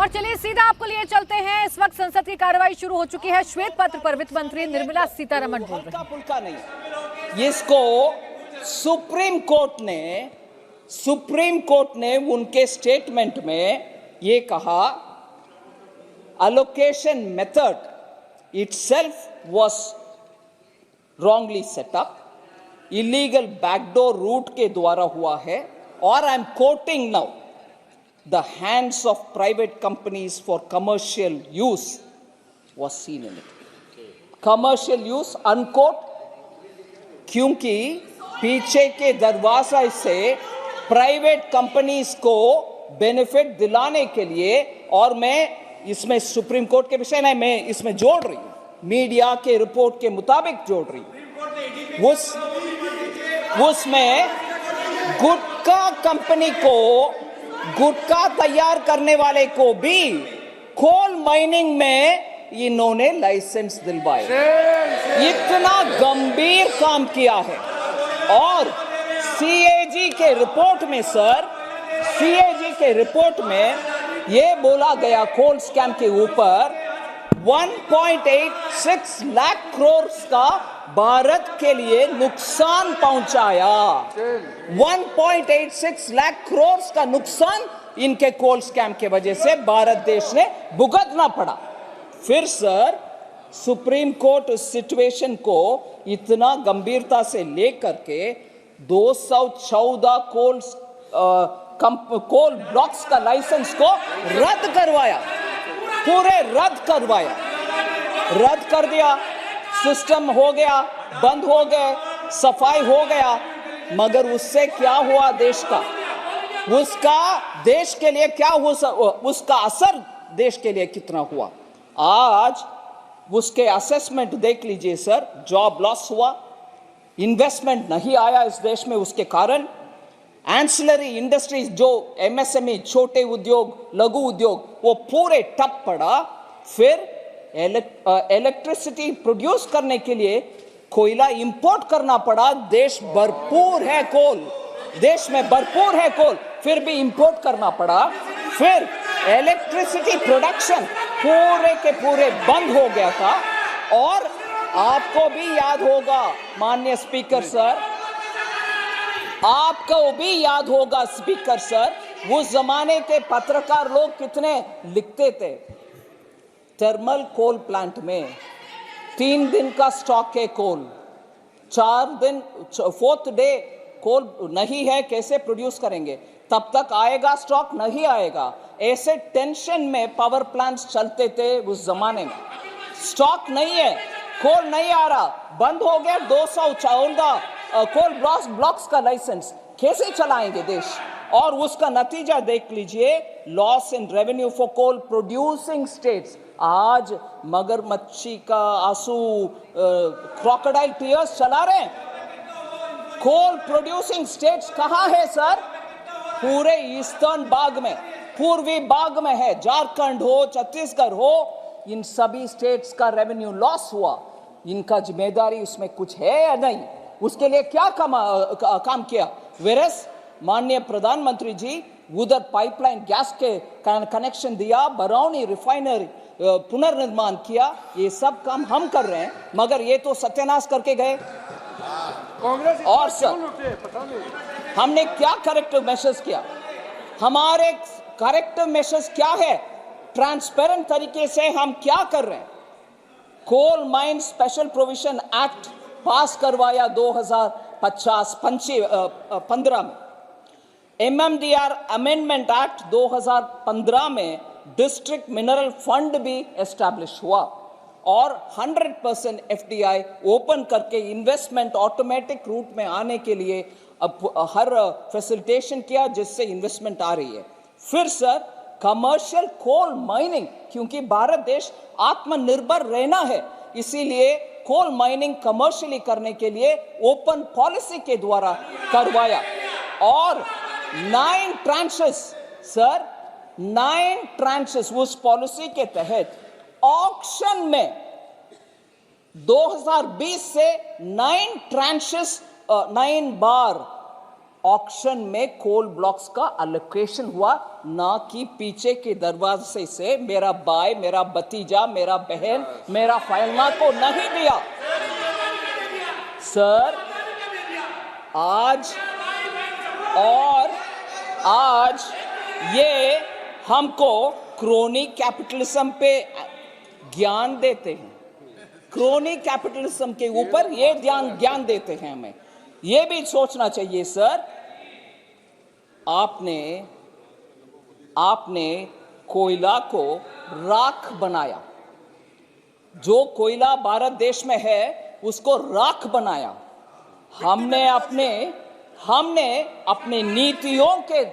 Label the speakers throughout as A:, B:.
A: और चलिए सीधा आपको लिए चलते हैं। इस वक्त संसद की कार्रवाई शुरू हो चुकी है। श्वेत पत्र पर वित्त मंत्री निर्मला सीतारमण बोल रही हैं।
B: पुलका नहीं, इसको सुप्रीम कोर्ट ने उनके स्टेटमेंट में ये कहा, allocation method itself was wrongly set up, illegal backdoor route के द्वारा हुआ है, और I am quoting now, the hands of private companies for commercial use was seen in it. Commercial use unquote, क्योंकि पीछे के दरवाजे से प्राइवेट कंपनीज को बेनिफिट दिलाने के लिए, और मैं इसमें सुप्रीम कोर्ट के विषय नहीं, मैं इसमें जोड़ रही हूं, मीडिया के रिपोर्ट के मुताबिक जोड़ रही हूं, उसमें गुटखा कंपनी को, गुटखा तैयार करने वाले को भी कोल माइनिंग में इन्होंने लाइसेंस दिलवाए। इतना गंभीर काम किया है। और सीएजी के रिपोर्ट में सर, सीएजी के रिपोर्ट में ये बोला गया कोल स्कैम के ऊपर 1.86 लाख करोड़ का भारत के लिए नुकसान पहुंचाया। 1.86 लाख करोड़ का नुकसान इनके कोल स्कैम के वजह से भारत देश ने भुगतना पड़ा। फिर सर सुप्रीम कोर्ट उस सिचुएशन को इतना गंभीरता से लेकर के 214 कोल ब्लॉक्स का लाइसेंस को रद्द करवाया, पूरे रद्द कर दिया। सिस्टम हो गया, बंद हो गए, सफाई हो गया, मगर उससे क्या हुआ देश का, उसका देश के लिए क्या हुआ, उसका असर देश के लिए कितना हुआ। आज उसके असेसमेंट देख लीजिए सर, जॉब लॉस हुआ, इन्वेस्टमेंट नहीं आया इस देश में, उसके कारण एंसिलरी इंडस्ट्रीज जो एमएसएमई, छोटे उद्योग, लघु उद्योग, वो पूरे ठप पड़ा। फिर इलेक्ट्रिसिटी प्रोड्यूस करने के लिए कोयला इंपोर्ट करना पड़ा। देश भरपूर है कोल, देश में भरपूर है कोल, फिर भी इंपोर्ट करना पड़ा। फिर इलेक्ट्रिसिटी प्रोडक्शन पूरे के पूरे बंद हो गया था। और आपको भी याद होगा माननीय स्पीकर सर, आपको भी याद होगा स्पीकर सर, उस जमाने के पत्रकार लोग कितने लिखते थे। थर्मल कोल प्लांट में 3 दिन का स्टॉक है कोल, 4 दिन, 4th डे कोल नहीं है, कैसे प्रोड्यूस करेंगे, तब तक आएगा स्टॉक, नहीं आएगा। ऐसे टेंशन में पावर प्लांट्स चलते थे उस जमाने में। स्टॉक नहीं है, कोल नहीं आ रहा, बंद हो गया 214 कोल ब्लॉक्स का लाइसेंस, कैसे चलाएंगे देश। और उसका नतीजा देख लीजिए, loss in revenue for coal producing states. आज मगरमच्छी का आंसू, क्रोकोडाइल टीयर्स चला रहे हैं। कोल प्रोड्यूसिंग स्टेट्स कहां है सर? पूरे ईस्टर्न भाग में, पूर्वी भाग में है। झारखंड हो, छत्तीसगढ़ हो, इन सभी स्टेट्स का रेवेन्यू लॉस हुआ। इनका जिम्मेदारी उसमें कुछ है या नहीं? उसके लिए क्या काम किया? वेरस माननीय प्रधानमंत्री जी उधर पाइपलाइन गैस के कनेक्शन दिया, बरौनी रिफाइनरी पुनर्निर्माण किया, ये सब काम हम कर रहे हैं, मगर ये तो सत्यानाश करके गए। और सर हमने क्या करेक्टिव मेजर्स किया? हमारे करेक्टिव मेजर्स क्या है? ट्रांसपेरेंट तरीके से हम क्या कर रहे हैं? Coal mine special provision act pass करवाया 2015 में। MMDR अमेंडमेंट एक्ट 2015 में डिस्ट्रिक्ट मिनरल फंड भी एस्टैब्लिश हुआ और 100% FDI ओपन करके इन्वेस्टमेंट ऑटोमेटिक रूट में आने के लिए अब हर फैसिलिटेशन किया, जिससे इन्वेस्टमेंट आ रही है। फिर सर कमर्शियल कोल माइनिंग, क्योंकि भारत देश आत्मनिर्भर रहना है, इसीलिए कोल माइनिंग कमर्शियली करने के लिए ओपन पॉलिसी के द्वारा करवाया। और 9 ट्रांचेस सर, 9 ट्रांचेस उस पॉलिसी के तहत ऑक्शन में 2020 से 9 ट्रांचेस 9 बार ऑक्शन में कोल ब्लॉक्स का अलोकेशन हुआ, ना कि पीछे के दरवाजे से मेरा भाई, मेरा भतीजा, मेरा बहन, मेरा फाइलमा को नहीं दिया। सर, आज ये हमको क्रोनी कैपिटलिज्म पे ज्ञान देते हैं, क्रोनी कैपिटलिज्म के ऊपर ये ज्ञान देते हैं। हमें ये भी सोचना चाहिए सर, आपने कोयला को राख बनाया, जो कोयला भारत देश में है उसको राख बनाया। हमने अपने नीतियों के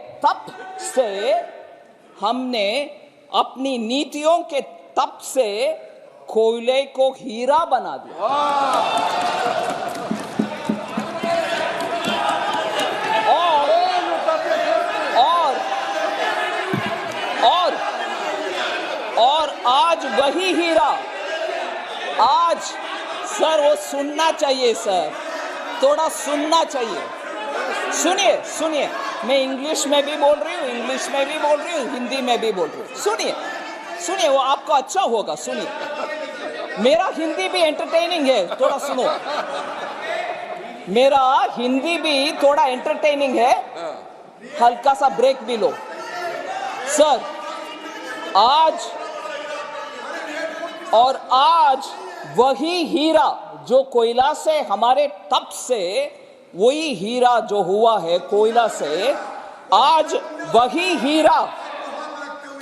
B: तप से कोयले को हीरा बना दिया। और आज वही हीरा, आज सर वो सुनना चाहिए सर, थोड़ा सुनना चाहिए। सुनिए, मैं इंग्लिश में भी बोल रही हूँ, हिंदी में भी बोल रही हूँ। सुनिए, वो आपको अच्छा होगा। सुनिए, मेरा हिंदी भी एंटरटेनिंग है, थोड़ा सुनो। मेरा हिंदी भी थोड़ा एंटरटेनिंग है, हल्का सा ब्रेक भी लो। सर, आज वही हीरा जो कोयला से, हमारे तप से वही हीरा जो हुआ है कोयला से, आज वही हीरा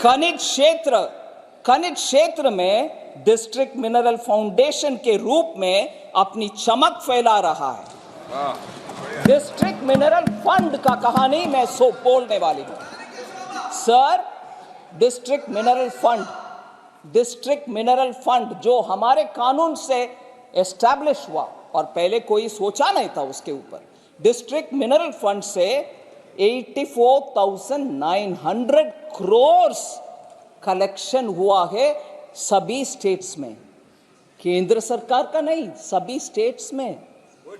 B: खनिज क्षेत्र में डिस्ट्रिक्ट मिनरल फाउंडेशन के रूप में अपनी चमक फैला रहा है। डिस्ट्रिक्ट मिनरल फंड का कहानी मैं बोलने वाली हूं सर। डिस्ट्रिक्ट मिनरल फंड जो हमारे कानून से एस्टैब्लिश हुआ, और पहले कोई सोचा नहीं था उसके ऊपर। डिस्ट्रिक्ट मिनरल फंड से 84,900 करोड़ कलेक्शन हुआ है सभी स्टेट्स में, केंद्र सरकार का नहीं, सभी स्टेट्स में। वो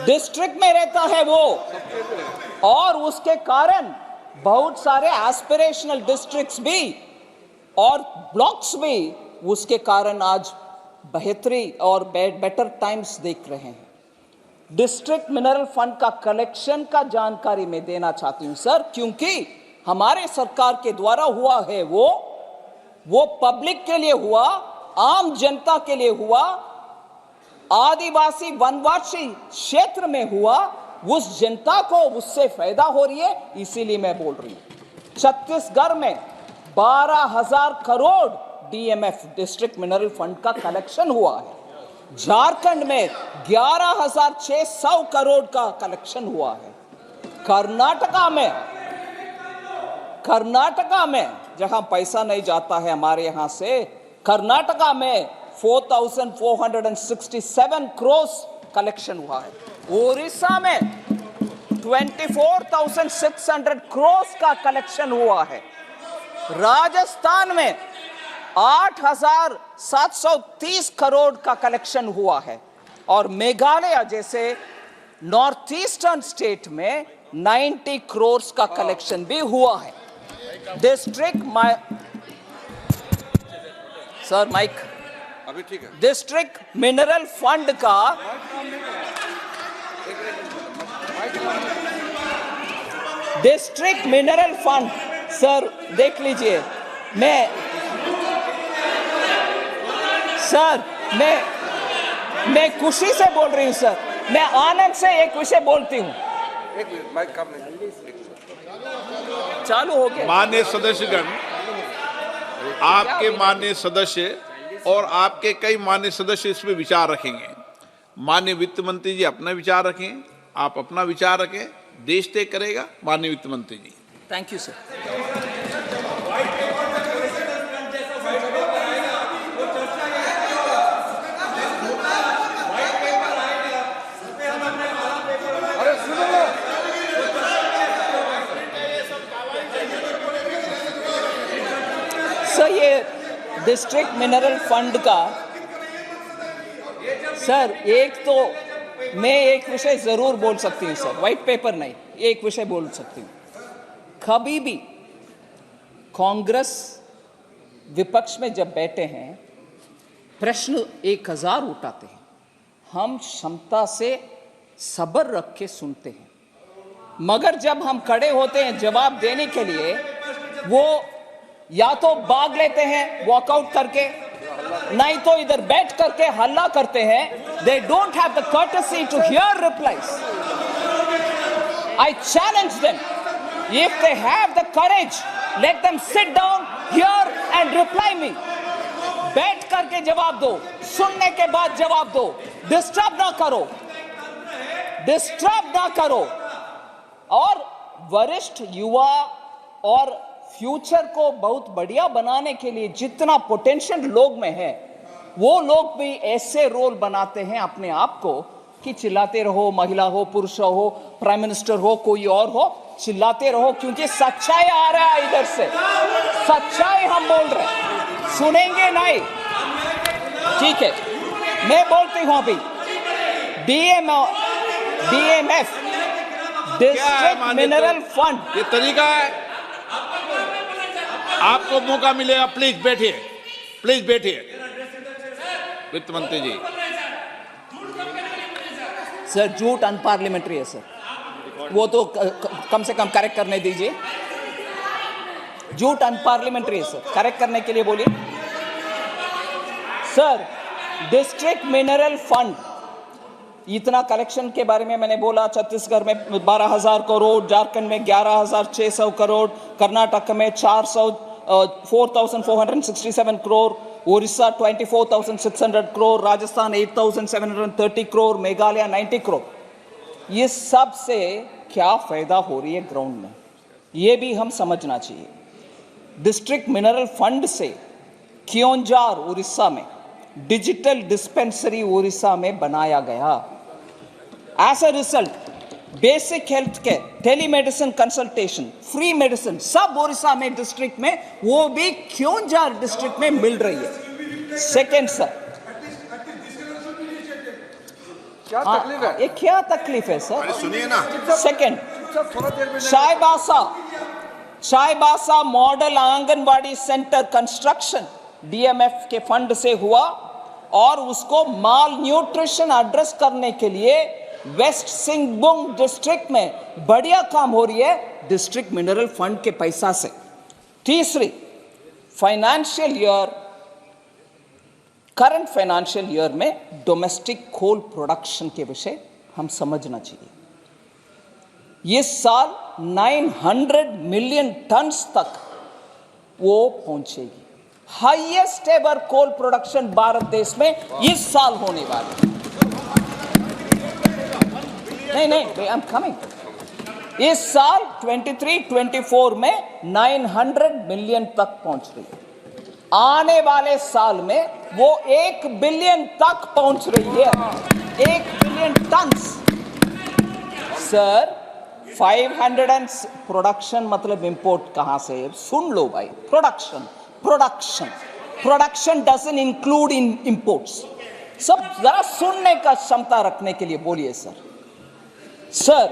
B: डिस्ट्रिक्ट में रहता है वो, और उसके कारण बहुत सारे एस्पिरेशनल डिस्ट्रिक्ट्स भी और ब्लॉक्स भी उसके कारण आज बेहतरी और बेटर टाइम्स देख रहे हैं। डिस्ट्रिक्ट मिनरल फंड का कलेक्शन का जानकारी मैं देना चाहती हूं सर, क्योंकि हमारे सरकार के द्वारा हुआ है वो पब्लिक के लिए हुआ, आम जनता के लिए हुआ, आदिवासी वनवासी क्षेत्र में हुआ, उस जनता को उससे फायदा हो रही है, इसीलिए मैं बोल रही हूं। छत्तीसगढ़ में 12,000 crore DMF district mineral fund का कलेक्शन हुआ है। झारखंड में 11,600 करोड़ का कलेक्शन हुआ है। कर्नाटका में जहां पैसा नहीं जाता है हमारे यहां से, कर्नाटका में 4,467 करोड़ कलेक्शन हुआ है। ओडिशा में 24,600 करोड़ का कलेक्शन हुआ है। राजस्थान में 8,730 करोड़ का कलेक्शन हुआ है, और मेघालय जैसे नॉर्थ ईस्टर्न स्टेट में 90 करोड़ का कलेक्शन भी हुआ है। सर माइक
C: अभी ठीक है।
B: डिस्ट्रिक्ट मिनरल फंड का डिस्ट्रिक्ट मिनरल फंड सर देख लीजिए, मैं खुशी से बोल रही हूं सर, मैं आनंद से एक विषय बोलती हूं।
C: एक मिनट, माइक काम नहीं
B: चालू हो गया।
D: माननीय सदस्यगण, आपके माननीय सदस्य और आपके कई माननीय सदस्य इस पे विचार रखेंगे। माननीय वित्त मंत्री जी अपना विचार रखें, आप अपना विचार रखें, देश तय करेगा। माननीय वित्त मंत्री ji.
B: Thank you sir. Sir ये डिस्ट्रिक्ट मिनरल फंड का सर, एक तो मैं एक विषय जरूर बोल सकती हूँ सर, व्हाइट पेपर नहीं, एक विषय बोल सकती हूं, कभी भी कांग्रेस विपक्ष में जब बैठे हैं प्रश्न 1000 उठाते हैं, हम क्षमता से सब्र रख के सुनते हैं, मगर जब हम खड़े होते हैं जवाब देने के लिए वो या तो भाग लेते हैं वॉकआउट करके, नहीं तो इधर बैठ करके हल्ला करते हैं। They don't have the courtesy to hear replies. I challenge them, if they have the courage, let them sit down here and reply me. बैठ करके जवाब दो, सुनने के बाद जवाब दो, डिस्टर्ब ना करो, डिस्टर्ब ना करो। और वरिष्ठ युवा और फ्यूचर को बहुत बढ़िया बनाने के लिए जितना पोटेंशियल लोग में है, वो लोग भी ऐसे रोल बनाते हैं अपने आप को कि चिल्लाते रहो, महिला हो, पुरुष हो, प्राइम मिनिस्टर हो, कोई और हो, चिल्लाते रहो, क्योंकि सच्चाई आ रहा है इधर से, सच्चाई हम बोल रहे हैं, सुनेंगे नहीं। ठीक है, मैं बोलती हूं अभी DMF, डिस्ट्रिक्ट मिनरल फंड,
D: ये तरीका है। आपको मौका मिलेगा, प्लीज बैठिए, प्लीज बैठिए। वित्त मंत्री जी,
B: सर झूठ अनपार्लियामेंट्री है सर, वो तो कम से कम करेक्ट करने दीजिए। झूठ अनपार्लियामेंट्री है सर, करेक्ट करने के लिए बोलिए। सर डिस्ट्रिक्ट मिनरल फंड, इतना कलेक्शन के बारे में मैंने बोला। छत्तीसगढ़ में 12,000 करोड़, झारखंड में 11,600 करोड़, कर्नाटक में 4,467 करोड़, उड़ीसा 24,600 करोड़, राजस्थान 8,730 करोड़, मेघालय 90 करोड़। ये सब से क्या फायदा हो रही है ग्राउंड में, ये भी हम समझना चाहिए। डिस्ट्रिक्ट मिनरल फंड से क्योंझार उड़ीसा में, डिजिटल डिस्पेंसरी उड़ीसा में बनाया गया। As a result basic health care, telemedicine consultation, free medicine सब उड़ीसा में डिस्ट्रिक्ट में, वो भी क्योंझार डिस्ट्रिक्ट में मिल रही है। सेकेंड सर,
C: क्या तकलीफ है?
B: ये क्या तकलीफ है सर?
C: सुनिए ना।
B: सेकेंड,
C: थोड़ा देर में
B: Chaibasa model anganwadi centre construction DMF के फंड से हुआ, और उसको माल न्यूट्रिशन एड्रेस करने के लिए वेस्ट सिंहभूम डिस्ट्रिक्ट में बढ़िया काम हो रही है डिस्ट्रिक्ट मिनरल फंड के पैसा से। तीसरी, financial year, current financial year में डोमेस्टिक कोल प्रोडक्शन के विषय हम समझना चाहिए। ये साल 900 मिलियन टन्स तक वो पहुंचेगी। Highest ever coal production Bharat देश में इस साल होने वाली। नहीं, आई एम कमिंग। इस साल 23-24 में 900 मिलियन तक पहुंच रही है। आने वाले साल में वो 1 बिलियन तक पहुंच रही है। 1 बिलियन टन्स सर। 500 प्रोडक्शन मतलब इंपोर्ट कहां से? सुन लो भाई, production doesn't include in imports. सब जरा सुनने का क्षमता रखने के लिए बोलिए sir. Sir,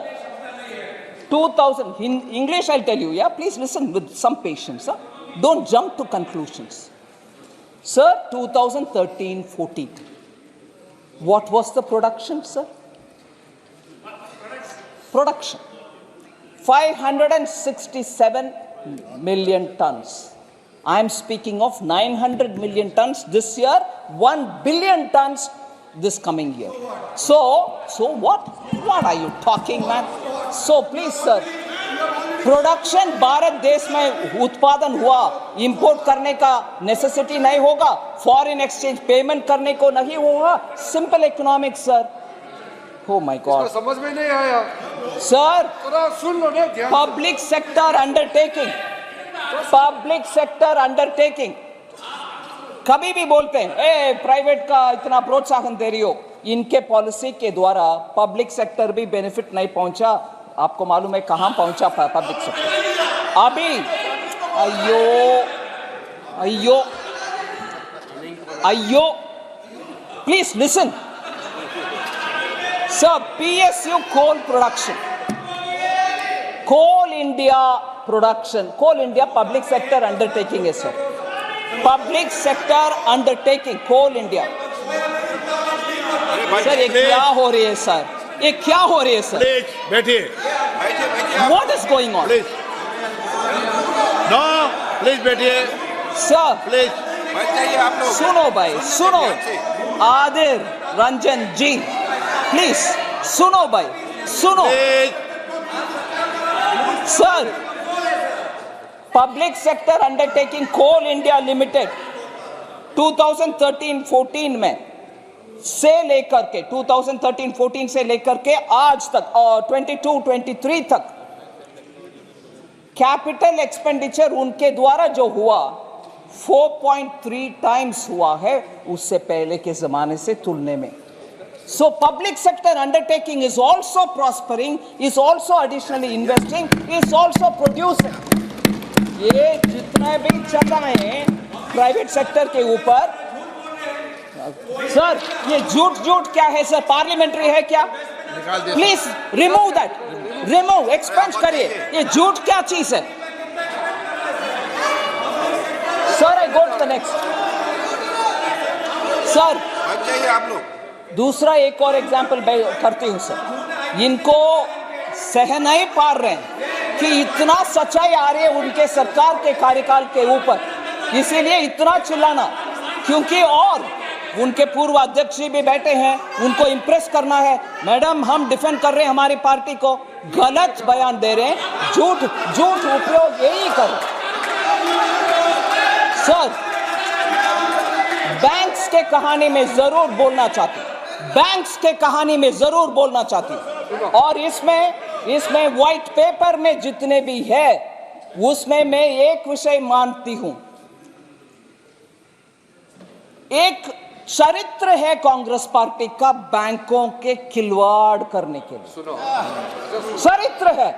B: 2000, in English I'll tell you, yeah, please listen with some patience, sir. Don't jump to conclusions. Sir, 2013-14, what was the production, sir? Production, 567 million tons. I am speaking of 900 million tons this year, 1 billion tons this coming year. So what are you talking, man? So please sir, production Bharat देश में उत्पादन हुआ, import करने का necessity नहीं होगा, foreign exchange payment करने को नहीं होगा, simple economics sir. Oh my God,
C: समझ में नहीं आया
B: सर।
C: सुन लो ना,
B: पब्लिक सेक्टर अंडरटेकिंग कभी भी बोलते हैं ए प्राइवेट का इतना प्रोत्साहन दे रही हो, इनके पॉलिसी के द्वारा पब्लिक सेक्टर भी बेनिफिट नहीं पहुंचा। आपको मालूम है कहां पहुंचा पब्लिक सेक्टर अभी? अयो please listen sir. PSU coal production Coal India production, Coal India public sector undertaking है सर, public sector undertaking, Coal India। Sir ये क्या हो रही है सर, ये क्या हो रही है सर?
D: प्लीज बैठिए,
B: What is going on?
D: Please no, please बैठिए
B: सर
D: प्लीज।
B: सुनो भाई सुनो, आदिर रंजन जी प्लीज सुनो भाई सुनो सर। पब्लिक सेक्टर अंडरटेकिंग कोल इंडिया लिमिटेड 2013-14 में से लेकर के 2013-14 से लेकर के आज तक और 22-23 तक कैपिटल एक्सपेंडिचर उनके द्वारा जो हुआ 4.3 टाइम्स हुआ है उससे पहले के जमाने से तुलने में। So public sector undertaking is also prospering, is also additionally investing, is also producing। ये जितना भी चल रहे हैं प्राइवेट सेक्टर के ऊपर सर, ये झूठ क्या है सर? पार्लियामेंट्री है क्या? Please remove that, remove, expunge करिए। ये झूठ क्या चीज है सर? I go to the next sir.
C: आप लोग
B: दूसरा एक और एग्जाम्पल करती हूं सर। इनको सह नहीं पा रहे हैं कि इतना सच्चाई आ रही है उनके सरकार के कार्यकाल के ऊपर, इसीलिए इतना चिल्लाना, क्योंकि और उनके पूर्व अध्यक्ष जी भी बैठे हैं, उनको इंप्रेस करना है। मैडम हम डिफेंड कर रहे हैं हमारी पार्टी को, गलत बयान दे रहे हैं, झूठ उपयोग यही कर रहे सर। बैंक्स के कहानी में जरूर बोलना चाहती, बैंक्स के कहानी में जरूर बोलना चाहती, और इसमें व्हाइट पेपर में जितने भी है उसमें मैं एक विषय मानती हूं, एक चरित्र है कांग्रेस पार्टी का बैंकों के खिलवाड़ करने के लिए। चरित्र है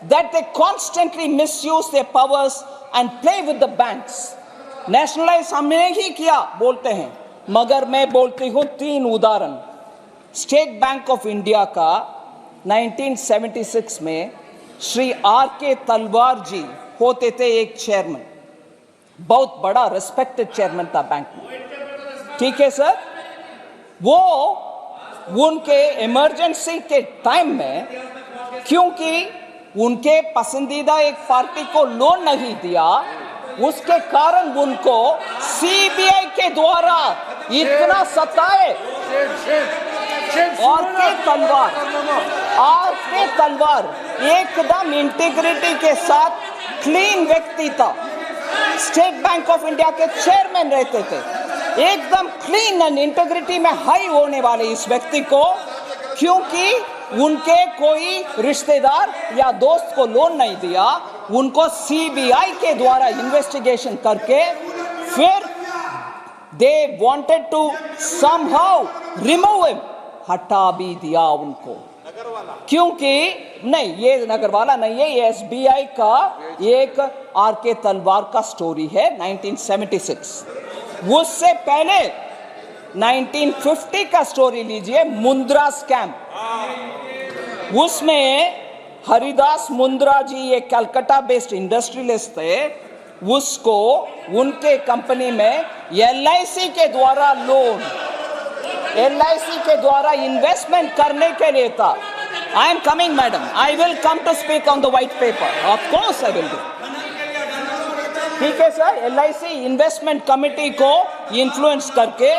B: that they constantly misuse their powers and play with the banks। Nationalise हमने ही किया बोलते हैं, मगर मैं बोलती हूं 3 उदाहरण। स्टेट बैंक ऑफ इंडिया का 1976 में श्री R.K. तलवार जी होते थे एक चेयरमैन, बहुत बड़ा रिस्पेक्टेड चेयरमैन था बैंक में, ठीक है सर। वो उनके इमरजेंसी के टाइम में, क्योंकि उनके पसंदीदा एक पार्टी को लोन नहीं दिया, उसके कारण उनको सीबीआई के द्वारा इतना सताए। R.K. तलवार एकदम इंटीग्रिटी के साथ क्लीन व्यक्ति था, स्टेट बैंक ऑफ इंडिया के चेयरमैन रहते थे, एकदम क्लीन एंड इंटीग्रिटी में हाई होने वाले इस व्यक्ति को, क्योंकि उनके कोई रिश्तेदार या दोस्त को लोन नहीं दिया, उनको सीबीआई के द्वारा इन्वेस्टिगेशन करके फिर they wanted to somehow remove him, हटा भी दिया उनको, क्योंकि नहीं ये नगरवाला नहीं है, ये एसबीआई का एक R.K. तलवार का स्टोरी है 1976। उससे पहले 1950 का स्टोरी लीजिए, मुंद्रा स्कैम। उसमें हरिदास मुंद्रा जी एक कलकत्ता बेस्ड इंडस्ट्रियलिस्ट थे, उसको उनके कंपनी में LIC के द्वारा लोन, LIC के द्वारा इन्वेस्टमेंट करने के लिए था। I am coming madam, I will come to speak on the white paper, of course I will do, ठीक है सर। LIC इन्वेस्टमेंट कमेटी को इन्फ्लुएंस करके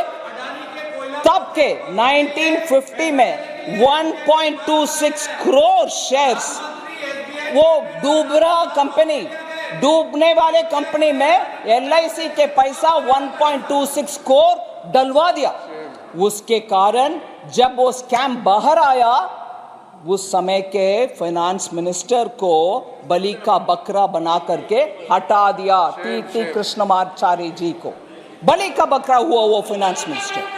B: तब के 1950 में 1.26 करोड़ शेयर्स, वो डूबने वाले कंपनी में LIC के पैसा 1.26 करोड़ डलवा दिया। उसके कारण जब वो स्कैम बाहर आया, उस समय के फाइनेंस मिनिस्टर को बलि का बकरा बना करके हटा दिया, T. कृष्णमाचारी जी को बलि का बकरा हुआ वो फाइनेंस मिनिस्टर।